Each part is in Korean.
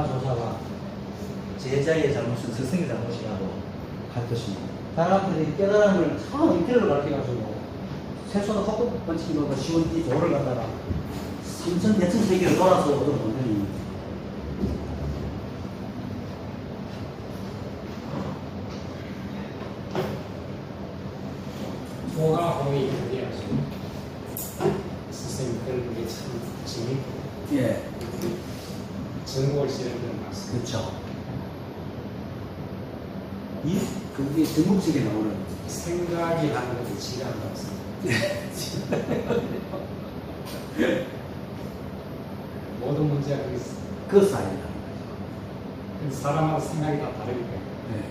조사가 제자의 잘못은 스승의 잘못이라고 가르쳤습니다. 사람들이 깨달음을 처음 이태를 가르쳐가지고 세손을 헛것 번치기보다 쉬운 이 도를 갖다가 삼천 대천 세계를 돌아서 얻은 원전입니다. 조화호의 그게야죠. 선생님 그게 참 재밌고. 예. 정보를 실현하는 말씀. 그렇죠. 이 그게 등급식에 나오는 생각이 하는 것이 지가 안 나왔습니다. 모든 문제가 그게 그 사이다. 사람마다 생각이 다 다르니까 네.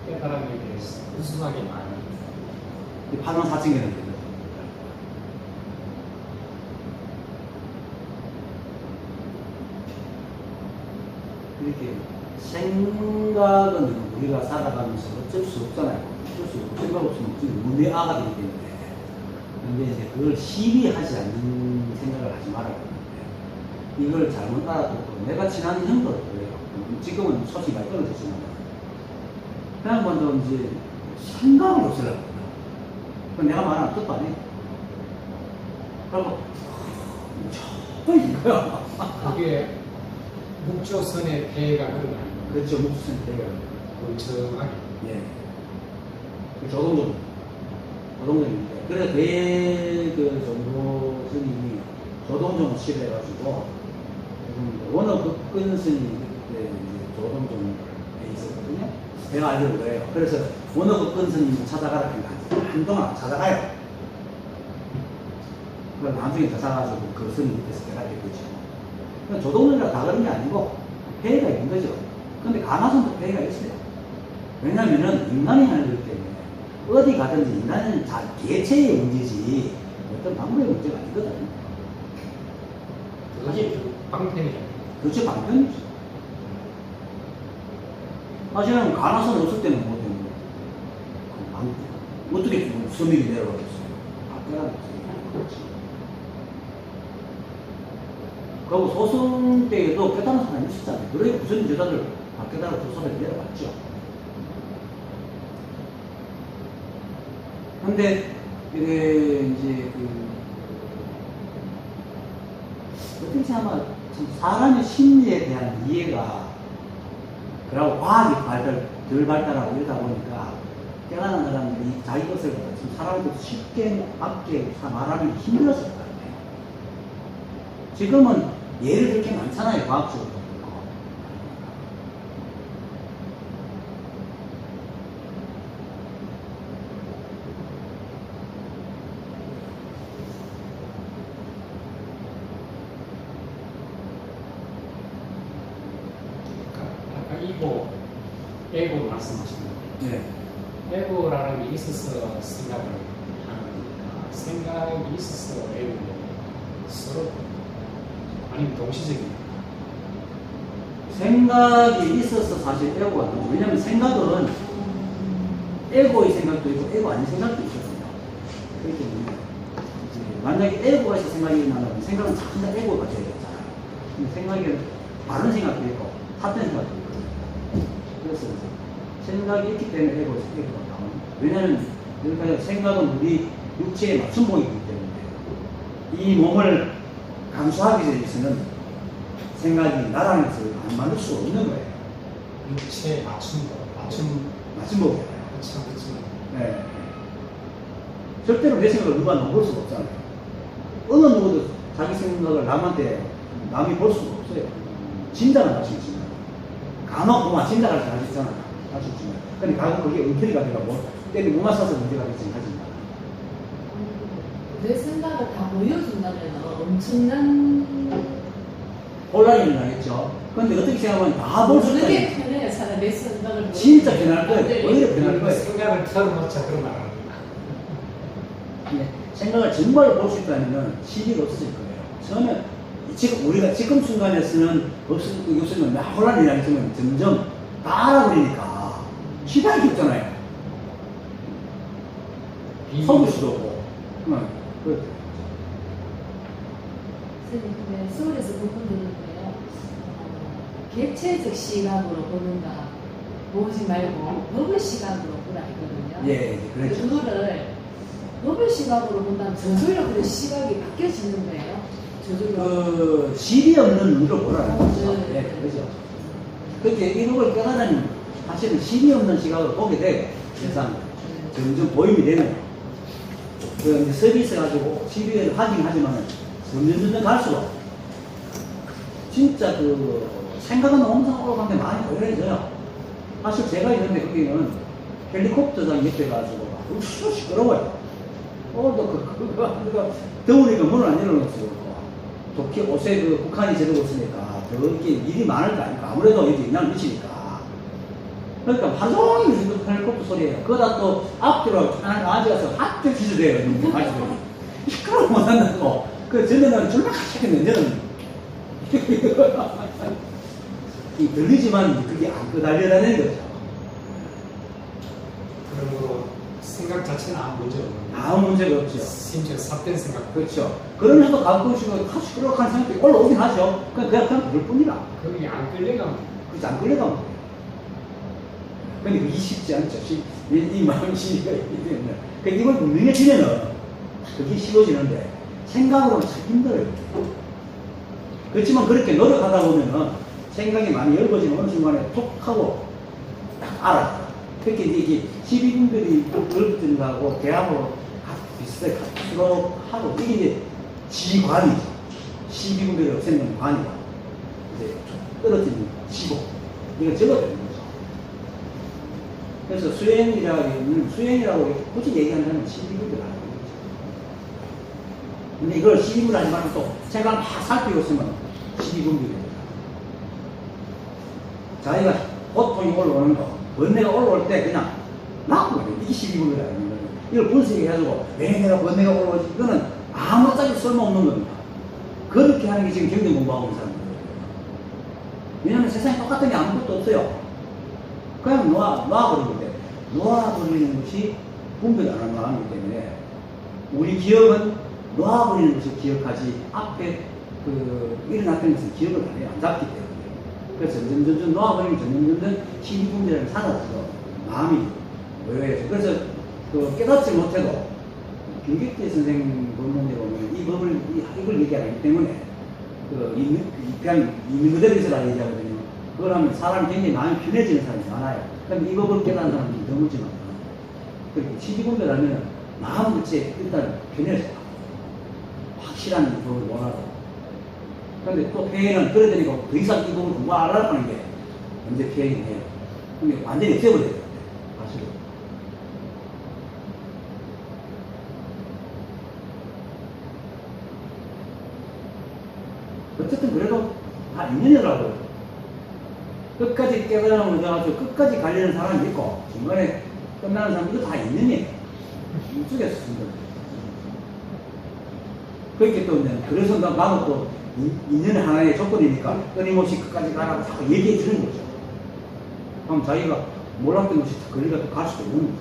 깨달음에 대해서 우수하게 많이. 파동 4층에는 되죠. 이렇게 생각은 우리가 살아가면서 어쩔 수 없잖아요. 어쩔 수 없고 생각 없으면 문의 아가 되기 때문에. 근데 이제 그걸 시비하지 않는 생각을 하지 말아야 되는데 이걸 잘못 알아듣고 내가 친한 형도 그래요. 지금은 솔직히 많이 떨어졌지만 그냥 먼저 이제 생각을 없애려고 내가 말하는 뜻도 아니에요. 그리고 이거야. 그게 묵조선의 배가 그런 거 아니에요? 그렇죠. 묵조선 배가 멍청하게. 예. 조동종입니다. 그래서 그 정도 스님이 조동종 칠해가지고 워낙 끈 스님이 그때 조동종에 있었거든요. 제가 알려고 그래요. 그래서 워낙 끈 스님을 찾아가라 그러니까 한동안 찾아가요. 그럼 나중에 찾아가지고 그 스님 밑에서 배가 됐겠죠. 조동종이라 다 그런 게 아니고 폐해가 있는 거죠. 근데 가나선도 폐해가 있어요. 왜냐면은 인간이 하는 거기 때문에 어디 가든지 인간은 개체의 문제지 어떤 방법의 문제가 아니거든. 그게 그 방편이잖아요. 그렇죠. 방편이죠. 사실은 가나선 없을 때는 뭐 때문에 어떻게 섬익이 내려가겠어요. 그렇지. 그리고 소승 때에도 깨달은 사람이 있었잖아요. 그래 무슨 여자들 깨달아 조선에 내려갔죠. 근데 이게 이제 어떻게 생각하면 사람의 심리에 대한 이해가 그리고 과학이 덜 발달하고 이러다 보니까 깨달은 사람들이 자기 것을 지금 사람들도 쉽게 밖에 말하기 힘들었을 것 같아요. 지금은 예를 들게 많잖아요. 과학적으로. 에고 말씀하셨는데 네. 에고라는 게 있어서 생각을 하는 거니까 생각이 있어서 에고고 서로 아니면 동시적인 생각이 있어서 사실 에고가 안 나오죠. 왜냐면 생각은 에고의 생각도 있고 에고 아닌 생각도 있거든요. 그렇기 때문에 만약에 에고가 있어 생각이 일어나면 생각은 자꾸 에고가 돼야 되잖아요. 근데 생각이 바른 생각도 있고 합된 생각도 있거든요. 그래서 생각이 있기 때문에 에고가 나오는. 왜냐하면 그러니까 생각은 우리 육체의 맞춤목이기 때문에 이 몸을 감수하기 위해서는 생각이 나라는 것을 안 만들 수가 없는 거예요. 육체의 맞춤목이에요. 그렇죠. 네. 절대로 내 생각을 누가 넘볼 수가 없잖아요. 어느 누구도 자기 생각을 남이 볼 수가 없어요. 진단을 할 수 있지만. 간혹 보면 진단을 잘 하시잖아요. 할 수 있지만. 근데 가끔 그게 엉터리가 되가 때문에 몸만 싸서 문제가 되지 하지만. 내 생각을 다 보여준다면 엄청난 혼란이 일어나겠죠. 근데 어떻게 생각하면 다 볼 수 있다. 그게 편해요. 차라리 내 생각을 진짜 편할 거예요. 오히려 편할 거예요. 생각을 털어놓자 그런 말 합니다. 네. 생각을 정말 볼 수 있다면 시비가 없어질 거예요. 처음에 우리가 지금 순간에서는 없으면 혼란이 일어나겠지만 점점 다 알아버리니까 시간이 없잖아요. 속을 수도 없고. 선생님, 근데 서울에서 그분 들었는데요. 대체적 시각으로 보는가 보지 말고 법의 시각으로 보라 했거든요. 예, 그렇죠. 그거를 법의 시각으로 본다면 저절로 그 시각이 바뀌어지는 거예요. 저절로. 실이 없는 눈으로 보라는 거죠. 네. 예, 그렇죠. 그렇게 이걸 깨달으면 사실은 실이 없는 시각을 보게 돼요. 세상 점점 보임이 되면. 그 이제 서비스 가지고 시비를 하긴 하지만 점점 갈수록 진짜 그 생각은 엄청 올라가는데 많이 오래져요. 사실 제가 있는데 거기는 헬리콥터장 옆에 가지고 막 시끄러워요. 그거 더우니까 문을 안 열어놓죠. 도쿄 옷에 그 북한이 저러고 있으니까 더 이렇게 일이 많을 거 아닙니까? 아무래도 여기 영향을 미치니까. 그러니까 하루 종일 헬리콥터 소리예요. 그러다 또 앞뒤로 앉아서 핫들 기절해요. 시끄러워 못한다고. 그 전에는 졸라 하시겠는데 들리지만 그게 안 끄달려다는 거죠. 그러므로 생각 자체는 아무 문제 없는 아무 문제가 없죠. 심지어 삿된 생각. 그렇죠. 그러면서도 가끔씩 시끄러운 생각이 올라오긴 하죠. 그냥 그럴 뿐이라. 그게 안 끌려가면 그렇지, 안 끌려가면 돼요. 근데 그게 쉽지 않죠. 이 마음 심리가 있기 때문에. 이걸 분명해지면은 그게 쉬워지는데 생각으로는 참 힘들어요. 그렇지만 그렇게 노력하다 보면은 생각이 많이 넓어지면 어느 순간에 톡 하고 딱 알아요. 특히 이게 12분들이 넓어지는 거하고 대학으로 비슷하게 같도록 하고 이게 이제 지관이죠. 12분들이 없애는 관이고 이제 떨어지는 지고 이거 적어지는 거죠. 그래서 수행이라고 굳이 얘기한다면 12분들 하는 거죠. 근데 이걸 12분 하지 말고 또 생각을 막 살피고 있으면 12분들입니다. 자기가 고통이 올라오는 거, 번뇌가 올라올 때 그냥 나쁜 거예요. 이게 12분이라는 거예요. 이걸 분석해가지고 왜 내가 번뇌가 올라오지? 이거는 아무 따지 쓸모없는 겁니다. 그렇게 하는 게 지금 경영 공부하고 있는 사람들이에요. 왜냐하면 세상에 똑같은 게 아무것도 없어요. 그냥 놓아버리는데 놓아버리는 것이 분별 안 하는 마음이기 때문에 우리 기억은 놓아버리는 것을 기억하지 앞에 일어났던 것은 기억을 안 해요. 안 잡기 때문에. 그래서 점점 놓아버리면 점점 12분이라는 사라져서 마음이 모여야죠. 그래서 깨닫지 못해도 김객재 선생님 본문에 보면 이 법을 이걸 얘기하기 때문에 그냥 있는 그대로 있어라 얘기하거든요. 그걸 하면 사람이 굉장히 마음이 편해지는 사람이 많아요. 그럼 이 법을 깨닫는 사람들이 드물지만 그렇게 12분별하면 마음 자체에 일단 편해져요. 확실한 법을 원하고. 근데 또 폐해는 그러더니까 더 이상 이 부분을 공부 안 하라는 게 언제 폐해는 해요. 근데 완전히 없애버려야 돼요. 사실은. 어쨌든 그래도 다 인연이라고요. 끝까지 깨달음을 얻어가지고 끝까지 가려는 사람이 있고 중간에 끝나는 사람도 다 인연이에요. 이쪽에서 쓴 거예요. 그렇게 또 그래서 나도 또 인연의 하나의 조건이니까 끊임없이 끝까지 가라고 자꾸 얘기해 주는 거죠. 그럼 자기가 몰랐던 것이 거리가 또 갈 수도 있는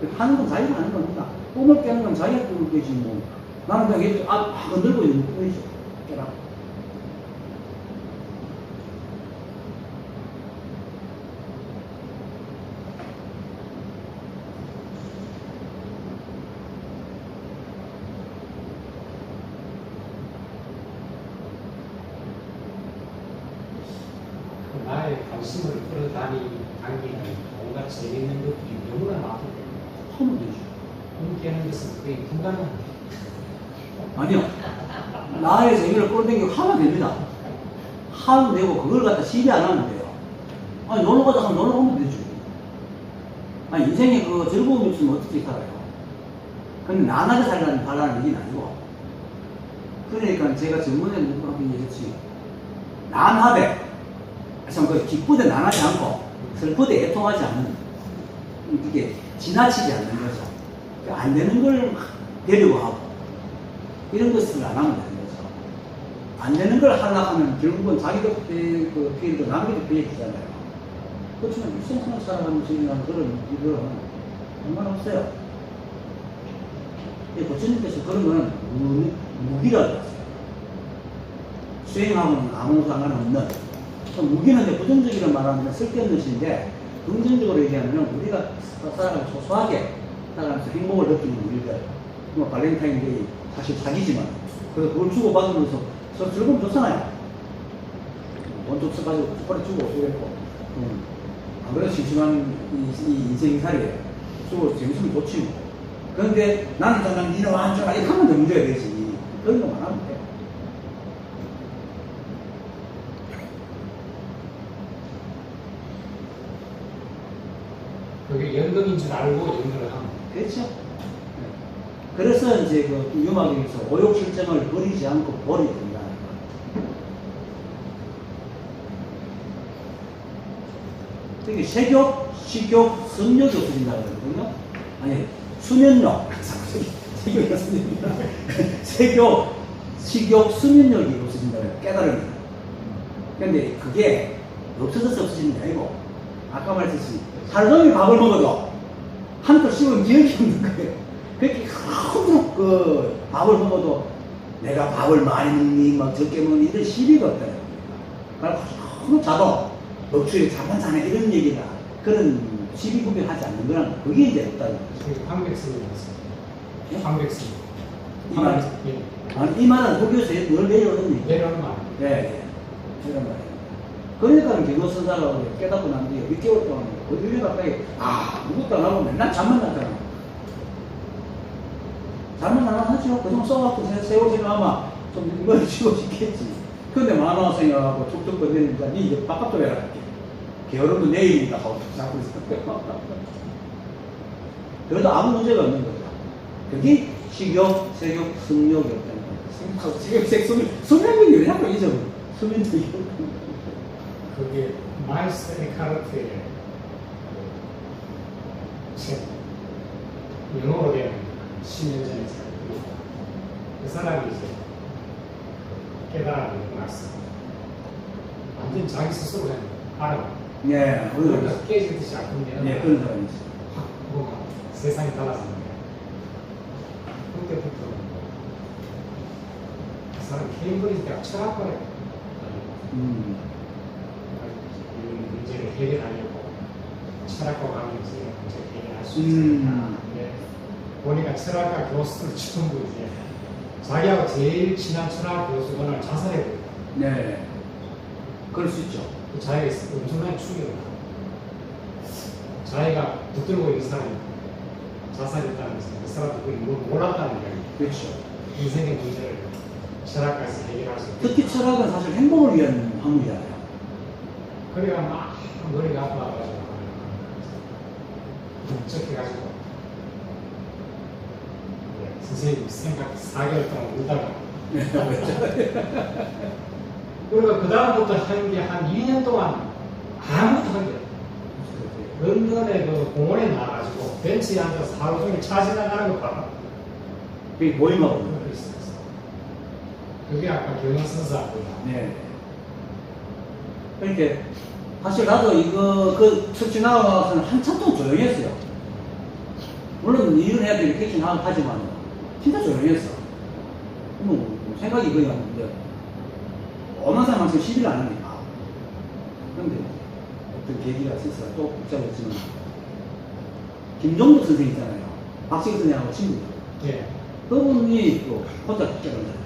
거죠. 하는 건 자기가 하는 겁니다. 꿈을 깨는 건 자기가 꿈을 깨지 뭐. 나는 그냥 이렇게 흔들고 있는 뿐이죠. 깨라. 나의 관심을 끌어당기는 뭔가 재밌는 것들이 너무나 많기 때문에 하면 되죠. 꿈 깨는 것은 거의 불가능합니다. 아니요. 나의 재미를 끌어당기고 하면 됩니다. 하면 되고 그걸 갖다 시비 안 하면 돼요. 아니 놀러 가자 하면 놀러 가면 되죠. 아니 인생에 그 즐거움이 없으면 어떻게 살아요? 근데 나나게 살라는 바라는 얘기는 아니고. 그러니까 제가 전문에 누구한테 얘기했지. 난하되 참 그 기쁘되 난하지 않고 슬프되 애통하지 않는 이게 지나치지 않는 거죠. 안 되는 걸 막 되려고 하고 이런 것을 안 하면 되는 거죠. 안 되는 걸 하려고 하면 결국은 자기도 피해도 남에도 피해주잖아요. 그렇지만 일생생활 살아가는 주인이라는 그런 일은 상관없어요. 부처님께서 그런 건 무기라고 했어요. 수행하고는 아무 상관없는, 무기는 이제 부정적으로 말하면 쓸데없는 시인데, 긍정적으로 얘기하면 우리가 살아가면서 소소하게 살아가면서 행복을 느끼는 일들, 뭐 발렌타인데이 사실 사기지만, 그래서 그걸 주고받으면서 서로 즐거움 좋잖아요. 돈 좀 써가지고 족발에 주고 이랬고, 안 그래도 심심한 이 인생살이에요. 주고 재밌으면 좋지 뭐. 그런데 나는 정말 니는 완전 이렇게 하면 더 문제가 되지. 그런 거만 하면 돼. 그게 연극인 줄 알고 연극을 하면 그렇죠. 네. 그래서 이제 그 유막에서 오욕 실정을 버리지 않고 버려야 된다. 이게 세욕, 식욕, 성욕이 없어진다고 그러거든요. 아니, 수면력. 세욕이 수면력. 세욕, 식욕, 수면력이 없어진다고 해요. 깨달음이. 근데 그게 없어져서 없어지는 게 아니고, 아까 말했듯이 하루 종일 밥을 먹어도 한껏 씹으면 기억이 없는 거예요. 그렇게 하루 그 밥을 먹어도 내가 밥을 많이 먹니, 막 적게 먹니, 이런 시비가 없다는 거예요. 그래서 자도 억수에 잠깐 자네 이런 얘기다. 그런 시비 구별하지 않는 거랑 그게 이제 없다는 거죠. 황백스님이었어요. 예? 황백스님. 이 말, 예. 아니, 이 말은 거기에서 늘 내려오는 얘기. 내려오는 말. 예, 예. 이런 말이에요. 그러니까 기도선사가 깨닫고 난 뒤에 6개월 동안 거의 1년 가까이 아무것도 안 하고 맨날 잠만 자잖아. 잠만 안 하죠. 그동안 써갖고 세월 생각하면 좀 이걸 지워지겠지. 근데 만화 생각하고 툭툭 건드니까 니 이제 바깥으로 해라 할게. 게으름도 내일이다 하고 자꾸 있어. 그래도 아무 문제가 없는 거죠. 그게 식욕, 세욕, 성욕이 없다는 거예요. 식욕, 색, 성욕이 왜 자꾸 잊어버려. 수면력이 그게 마이스 에카르트의 책, 영어로 된 10년 전에 그 사람이 이제 깨달음을 났어. 완전 자기 스스로 그냥 알아. 예, 그러니까 깨지듯이 아픈데 예, 그런 사람이 있어요. 확 뭐가 세상이 달라지는 거야. 그때부터 그 사람 케임브리지 대학 철학과래. 이 문제를 해결하려고 철학과 가면서 문제를 해결할 수 있으니까. 근데 보니까 철학과 교수들 전부 이제 자기하고 제일 친한 철학 교수가 자살해버려. 네. 그럴 수 있죠. 자기가 엄청난 충격을 받아. 자기가 붙들고 있는 사람이 자살했다면서 그 사람도 그걸 몰랐다는 거예요. 그렇죠. 인생의 문제를 철학까지 해결할 수 있다. 특히 철학은 사실 행복을 위한 학문이잖아요. 그래가 막 머리가 아파가지고 뭉쩍해가지고 선생님 생각 4개월 동안 울다가 그리고 그 다음부터 한 게 한 2년 동안 아무것도 한 게 런던에 그 공원에 나가가지고 벤치에 앉아서 하루 종일 차 지나가는 거 봐라. 그게 모임하고. 그게 아까 경영선사고요. 네. 그러니까 사실 나도 이거 그 수치 나와서는 한참 동안 조용했어요. 물론 일을 해야 되는 캐칭 하지만 진짜 조용했어. 뭐 생각이 그냥 어마어마한 사람한테 시비를 안 하니까. 그런데 어떤 계기가 있어서 또 복잡했지만 김종국 선생 있잖아요. 박시기 선생하고 친구. 예. 그분이 또 혼자 깨달았어요.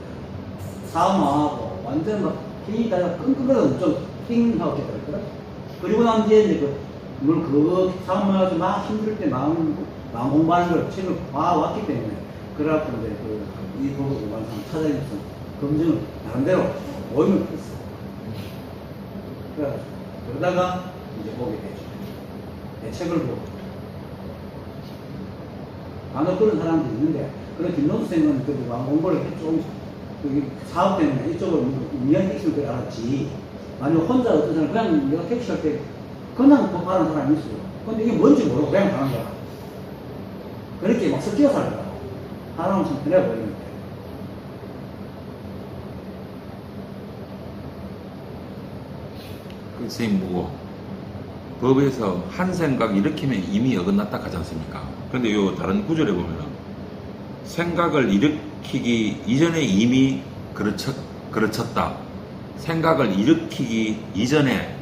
사업하고 완전 막 힘이 다 끙끙거려서 좀띵 하고 깨달았거든. 그리고 난 뒤에 이제 그 사업만 해서 막 힘들 때 마음 공부하는 걸 책을 봐왔기 때문에 그래갖고 이제 이 부분 공부하는 사람 찾아내서 검증을 나름대로 모임을 했어. 그래가지고 그러다가 이제 보게 되죠. 내 책을 보고 간혹 그런 사람들이 있는데 그런 김노수 선생은 그 공부를 좀 사업 때문에 이쪽을 미안 택시를 알았지. 아니면 혼자 어떤 사람 그냥 내가 택시 할 때 그냥 법하는 사람이 있어요. 근데 이게 뭔지 모르고 그냥 가는 거야. 그렇게 막 섞여 살더라고. 사람은 참 그래 보이는데. 그 선생님 보고 법에서 한 생각 일으키면 이미 어긋났다 하지 않습니까? 근데 요 다른 구절에 보면은 생각을 일으키기 이전에 이미 그르쳤다. 생각을 일으키기 이전에,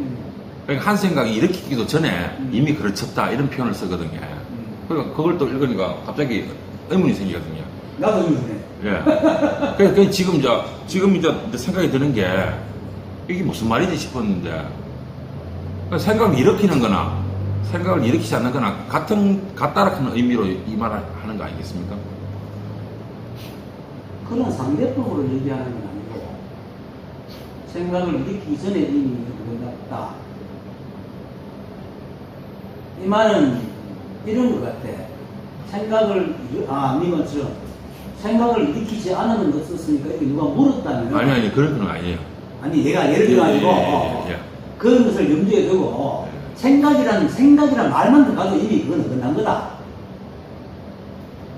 그러니까 한 생각이 일으키기도 전에 이미 그르쳤다 이런 표현을 쓰거든요. 그러니까 그걸 또 읽으니까 갑자기 의문이 생기거든요. 나도 의문이네. 예. 그러니까 지금 이제 생각이 드는 게 이게 무슨 말이지 싶었는데, 그러니까 생각을 일으키는 거나 생각을 일으키지 않는 거나 같다라는 의미로 이 말을 하는 거 아니겠습니까? 그런 상대법으로 얘기하는 건 아니고 생각을 일으키기 전에 이미 끝났다. 이 말은 이런 것 같아. 네 말처럼 생각을 일으키지 않으면 어떻습니까? 이렇게 누가 물었다면 아니 그런 건 아니에요. 아니 얘가 예를 들어가지고 예. 그런 것을 염두에 두고 생각이란 말만 들어가도 이미 그건 끝난 거다.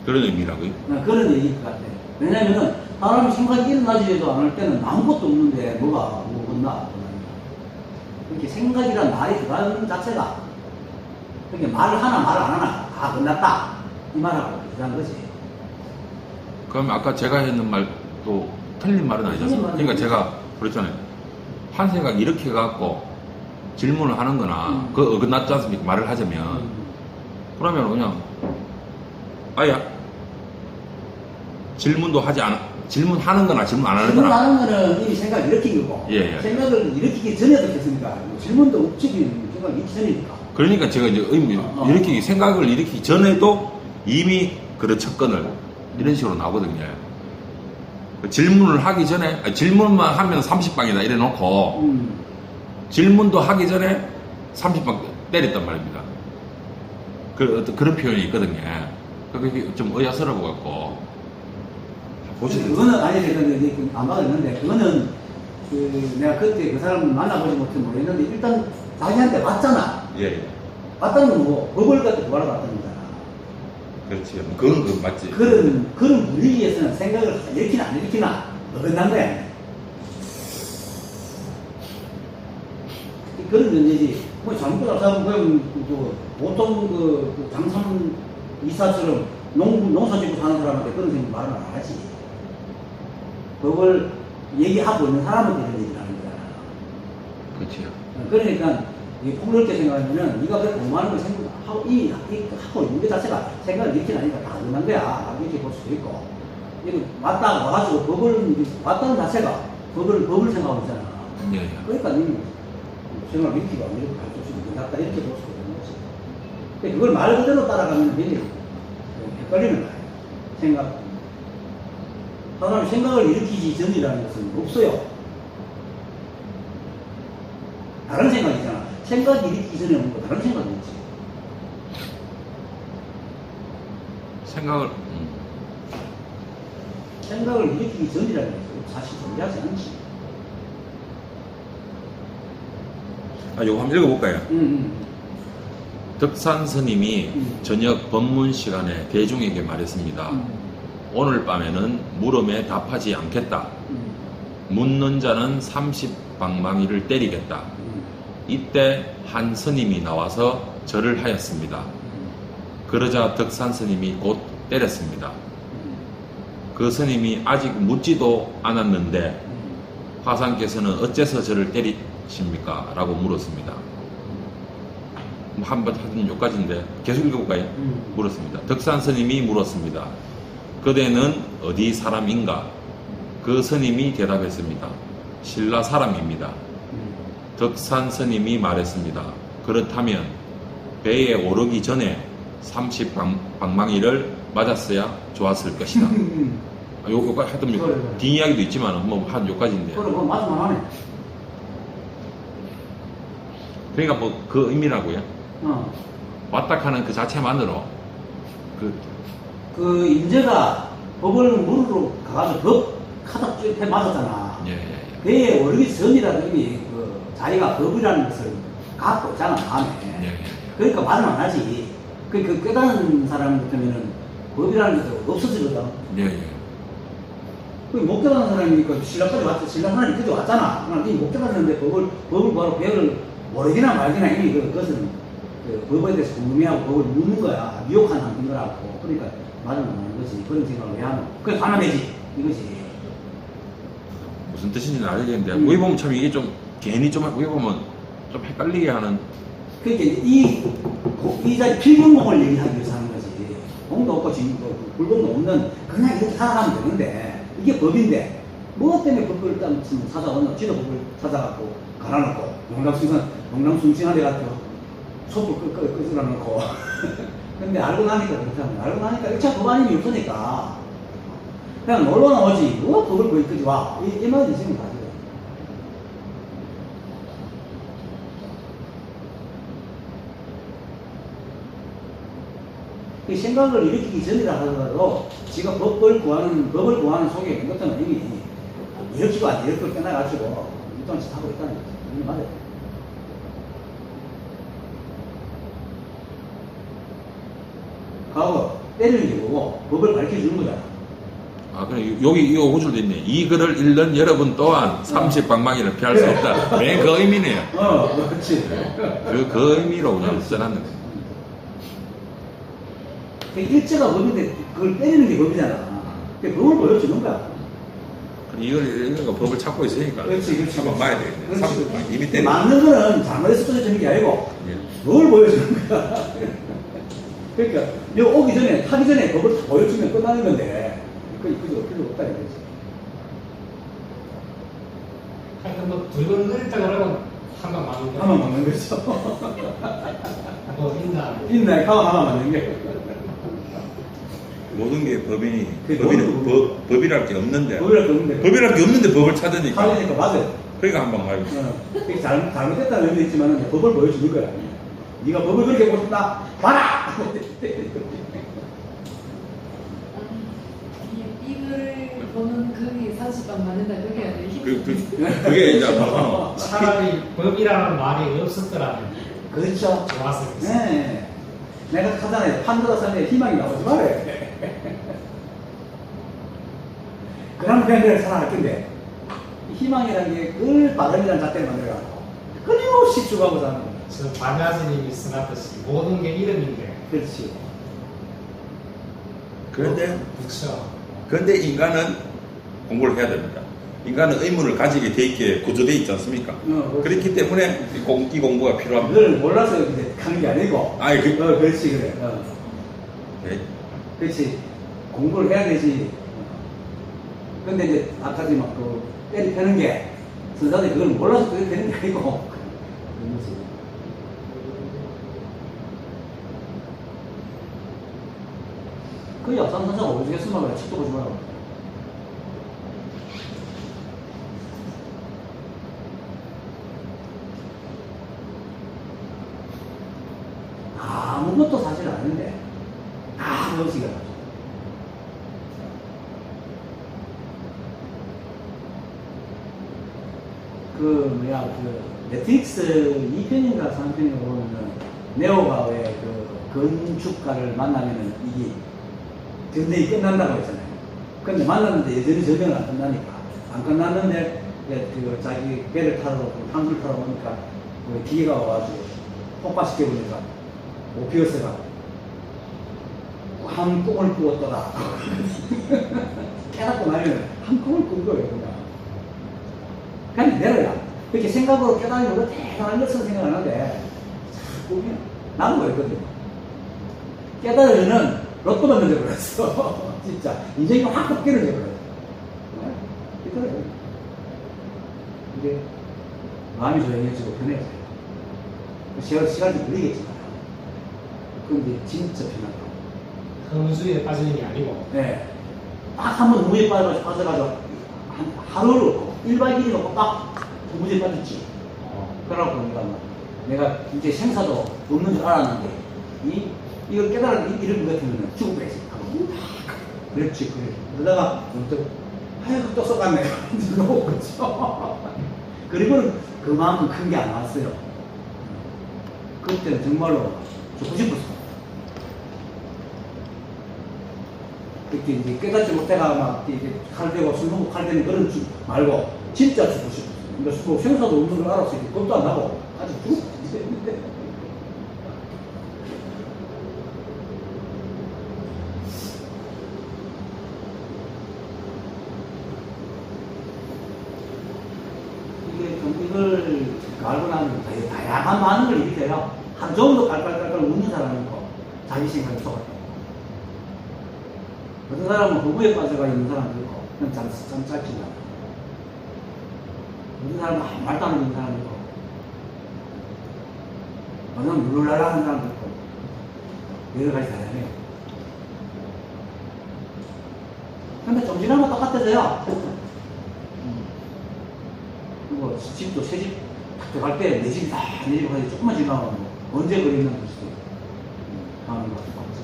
그런 의미라고요? 그런 얘기일 것 같아. 왜냐면은 사람이 생각이 일어나지도 않을 때는 아무것도 없는데 뭐가 끝나. 이렇게 생각이란 말이 들어가는 자체가 그렇게 말을 하나 말을 안 하나 다 끝났다. 이 말하고 비슷한 거지. 그럼 아까 제가 했는 말도 틀린 말은 아니죠? 틀린 말은 그러니까 제가 그랬잖아요. 한 생각 이렇게 해갖고 질문을 하는 거나 그 어긋났지 않습니까? 말을 하자면 그러면 그냥 아야 질문도 하지 않아 질문하는 거나 질문 안 하는 거나 질문하는 거는 이미 생각을 일으킨 거고 예. 생각을 일으키기 전에도 됐습니까? 질문도 없지 생각을 일으키기 전이니까. 그러니까 제가 이제 일으키기 생각을 일으키기 전에도 이미 그르쳤건을 이런 식으로 나오거든요. 질문을 하기 전에 질문만 하면 30방이다 이래 놓고 질문도 하기 전에 30방 때렸단 말입니다. 그런 표현이 있거든요. 그게 좀 의아스러워 갖고 보시죠. 그거는 아니 안 받았는데 그거는 내가 그때 그 사람 만나보지 못해 모르겠는데 일단 자기한테 맞잖아. 예. 맞다는 건 뭐 법을 갖고 구하러 갔다는 거잖아. 그렇지. 그건 맞지. 그런 분위기에서는 생각을 일으키나 안 일으키나 어긋난 거야. 그런 문제지. 뭐 잘못 잡으면 그냥 보통 그 장산 이사처럼 농사 짓고 사는 사람한테 그런 생각 말을 안 하지. 법을 얘기하고 있는 사람한테 이런 얘기를 하는 거잖아. 그렇지요. 그러니까 폭넓게 생각하면은 네가 그렇게 공부하는 걸 생각하고 하고 있는 게 자체가 생각을 일으키는 아니까 다 끝난 거야. 이렇게 볼 수도 있고. 이거 맞다가 와가지고 법을 맞다는 자체가 법을 생각하고 있잖아. 예. 그러니까 생각 일으키고 안 이렇게 가르쳐 주고 맞다 이렇게 볼 수가 있는 거지. 근데 그걸 말 그대로 따라가면 굉장히 헷갈리는 거야. 생각. 사람이 생각을 일으키기 전이라는 것은 없어요. 다른 생각이잖아. 생각이 일으키기 전에 없는 거 다른 생각이 있지. 생각을 일으키기 전이라는 것은 사실 존재하지 않지. 요거 한번 읽어볼까요? 덕산 스님이 저녁 법문 시간에 대중에게 말했습니다. 오늘 밤에는 물음에 답하지 않겠다. 묻는 자는 30방망이를 때리겠다. 이때 한 스님이 나와서 절을 하였습니다. 그러자 덕산 스님이 곧 때렸습니다. 그 스님이 아직 묻지도 않았는데 화상께서는 어째서 저를 때리십니까? 라고 물었습니다. 한번 하던 요까지인데 계속 읽어볼까요? 물었습니다. 덕산 스님이 물었습니다. 그대는 어디 사람인가? 그 스님이 대답했습니다. 신라 사람입니다. 덕산 스님이 말했습니다. 그렇다면 배에 오르기 전에 30방망이를 맞았어야 좋았을 것이다. 요거까지 하여튼 뒷이야기도 있지만 뭐 한 요까지인데. 그래 뭐 맞으면 하네. 그러니까 뭐 그 의미라고요. 왔다 하는 그 자체만으로 그 인재가 법을 무릎으로 가가지고 법 카닥 쭉 맞았잖아. 예. 배에 오르기 전이라도 이미 그 자기가 법이라는 것을 갖고 있잖아, 마음에. 예. 그러니까 말은 안 하지. 그 깨달은 사람 같으면은 법이라는 것이 없어지거든. 예. 못 깨달은 사람이니까 신라까지 왔지. 신라 사람이 그때 왔잖아. 못 깨달았는데 법을 구하러 배를 모르기나 말기나 이미 그것은 그 법에 대해서 궁금해하고 법을 묻는 거야. 미혹하는 거라고. 그러니까 말은 안 하는 거지. 그런 생각을 왜 하노? 그게 하나 되지. 이거지. 무슨 뜻인지는 알겠는데 음. 위에 보면 참 이게 좀 괜히 좀 위에 보면 좀 헷갈리게 하는. 그러니까 이 자리 필경공을 얘기하기 위해서 하는 거지. 공도 없고 불공도 없는 그냥 이렇게 살아가면 되는데 이게 법인데 뭐 때문에 법을 일단 찾아오는 지도 법을 찾아갖고 갈아놓고 농담숭숭하게 갖고 촛불 끄집어 놓고 근데 알고 나니까 그렇다면 알고 나니까 1차 법 아니면 없으니까 그냥 놀러 나오지 누가 법을 거기 끄지 와. 이 말이 지금 가지고 이 생각을 일으키기 전이라 하더라도 지가 법을 구하는 속에 있는 것들은 이미 이렇게도 안 이렇게 끝나가지고 일단 하고 있다는 거죠. 이게 맞아요. 하고 때리는 게 뭐고 법을 가르쳐주는 거잖아. 아, 그래 여기 이거 5줄도 있네. 이 글을 읽는 여러분 또한 30방망이를 피할 수 없다. 맨 그 의미네요. 그렇지. 그 의미로 그냥 써놨는 거예요. 일제가 법인데 그걸 때리는 게 법이잖아. 그 법을 보여주는 거야. 이걸 읽는 거 법을 찾고 있으니까 그렇지. 한번 봐야 되겠네. 30방망이 이미 때리고. 맞는 거는 잘못해서 떠주는 게 아니고 예. 뭘 보여주는 거야. 그러니까 여기 오기 전에 하기 전에 법을 보여주면 끝나는 건데 그죠 필요 없다 이거지. 하여튼 뭐 두번 그랬다 그러면 한방 맞는 거. 하면 맞는 거죠. 뭐 있나? 있네 하면 맞는 게. 모든 게 법이니 그 법이랄 게 없는데 법이랄 게 없는데 법이랄 게 없는데 법을 찾으니까 하니까 맞아요. 그러니까 한방 말고. 그게 잘못됐다는 의미도 있지만 법을 보여주는 거야. 네가 법을 그렇게 보고 싶다 봐라. 이걸 보는 그게 40방 맞는다 그게 아니라 그게 이제 차라리 법이라는 말이 없었더라면 그렇죠. 좋았을 텐데. 네. 내가 하잖아요. 판도라 산에 희망이 나오지 말아요. 그럼 그냥 내가 살아갈 텐데 희망이라는 게 늘 바람이라는 잣대를 만들어가고 끊임없이 죽어가고 사는 거야. 저 반야스님이 써놨듯이 모든 게 이름인데. 그렇지. 그런데 인간은 공부를 해야 됩니다. 인간은 의문을 가지게 돼 있게 구조되어 있지 않습니까? 그렇기 때문에 이 공부가 필요합니다. 늘 몰라서 이제 가는 게 아니고. 아니, 그렇지 그래. 네. 그렇지. 공부를 해야 되지. 근데 이제 아까 막그 때리 펴는 게 선사들이 그걸 몰라서 그게 되는 게 아니고. 그런 거지. 그 역산 선사가 오죽했으면 그래. 책도 보지 마라. 아무것도 사실 아닌데 아무것이가 나죠. 그 넷플릭스 2편인가 3편인가 보면은 네오가 왜 그 건축가를 만나면은 이게 전쟁이 끝난다고 했잖아요. 근데 만났는데 여전히 전쟁은 안 끝나니까 안 끝났는데 그 자기 배를 타러 항구를 타러 오니까 기계가 와가지고 폭파시켜 보니까 오피어스가 한 꽁을 꾸었더라. 깨닫고 나면 한 꽁을 꾼 거예요, 그냥 내려야. 그렇게 생각으로 깨달으면 뭐 대단한 것처럼 생각하는데, 꿈이야. 나도 그랬거든요. 깨달으면은 로또만 던져버렸어. 진짜. 인생이 확 꺾이는 져버렸어. 깨달아요. 이게 마음이 조용해지고 편해져요. 시간이 좀 걸리겠지만. 근데 진짜 편하다. 허무주의에 빠지는 게 아니고. 네. 딱 한 번 무에 빠져가지고, 하루를, 1박 2일 놓고 딱 무에 빠졌지. 그러고 내가 이제 생사도 없는 줄 알았는데, 이걸 깨달은 이런 것 같으면 죽을 뻔했어. 그렇지, 그래. 그러다가, 아이고, 또 썩었네. 그렇죠. 그리고는 그만큼 큰 게 안 왔어요. 그때는 정말로 죽고 싶었어. 그렇게 이제 깨닫지 못해가 막 이렇게 칼 대고 술 먹고 칼 대는 그런 줄 말고 진짜 죽고 싶었어. 그러니까 뭐 생사도 없는 걸 알아서 이렇게 겁도 안 나고 아직 죽고 있는데. 이게 좀 이걸 알고 나면 다양한 많은 걸 일으켜요. 하루 종일 깔깔깔깔 웃는 사람이 있고 자기 생각이 속아. 어떤 사람은 부부에 빠져가 있는 사람도 있고 그냥 참 짧지만 어떤 사람은 아무 말도 안 하는 사람도 있고 어떤 사람은 룰랄라 하는 사람도 있고 여러 가지 다양해요. 근데 좀 지나면 똑같아져요. 뭐 집도 새집 들어갈 때 내 집이 다내 집이 가서 조금만 지나가면 언제 그랬나 볼 수도 있고 마음이 막 맞지.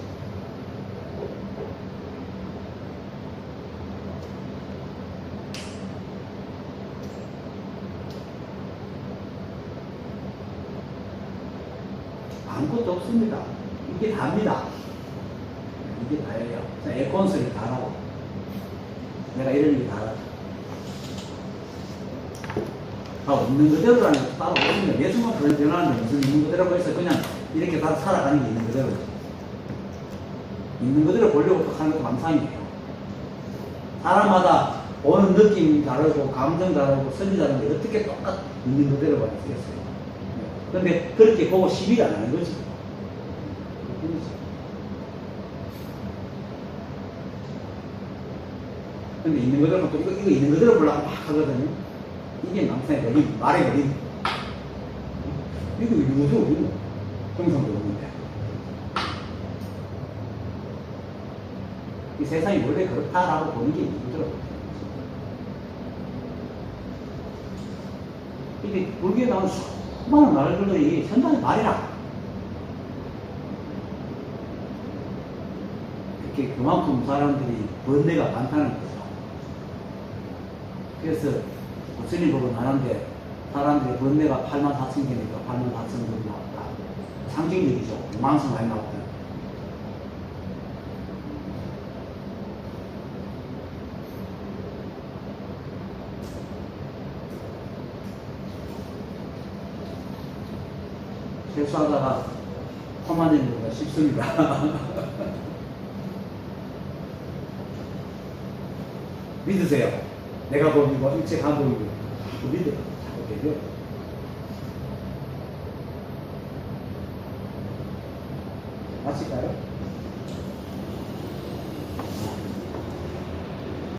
아무것도 없습니다. 이게 다입니다. 이게 다예요. 에어컨 소리 다 나고 내가 이런 게 다 없는 그대로라는 것도 따로 없습니다. 예수만 변하는데 무슨 있는 그대로가 있어. 그냥 이렇게 다 살아가는 게 있는 그대로. 있는 그대로 보려고 하는 것도 망상이에요. 사람마다 보는 느낌이 다르고 감정 다르고 선이 다른데 어떻게 똑같 있는 그대로가 있겠어요. 근데 그렇게 보고 시비를 안 하는 거지. 근데 있는 그대로 또 이거 있는 그대로 보려고 막 하거든요. 이게 남산의 걸림, 말의 걸림. 이거 이거죠, 이거. 정상도 없는데. 이 세상이 원래 그렇다라고 보는 게 힘들어요. 이게 불교에 나오는 수많은 말들이 현단의 말이라. 이렇게 그만큼 사람들이 번뇌가 많다는 거죠. 그래서 부처님 보고 나는데 사람들의 번뇌가 84,000개니까 84,000개 나왔다. 상징적이죠. 망상 많이 나왔다. 세수하다가 험한 일보다 쉽습니다. 믿으세요. 내가 보이고 일체 감보이고 믿어요. 자꾸 되죠. 마실까요?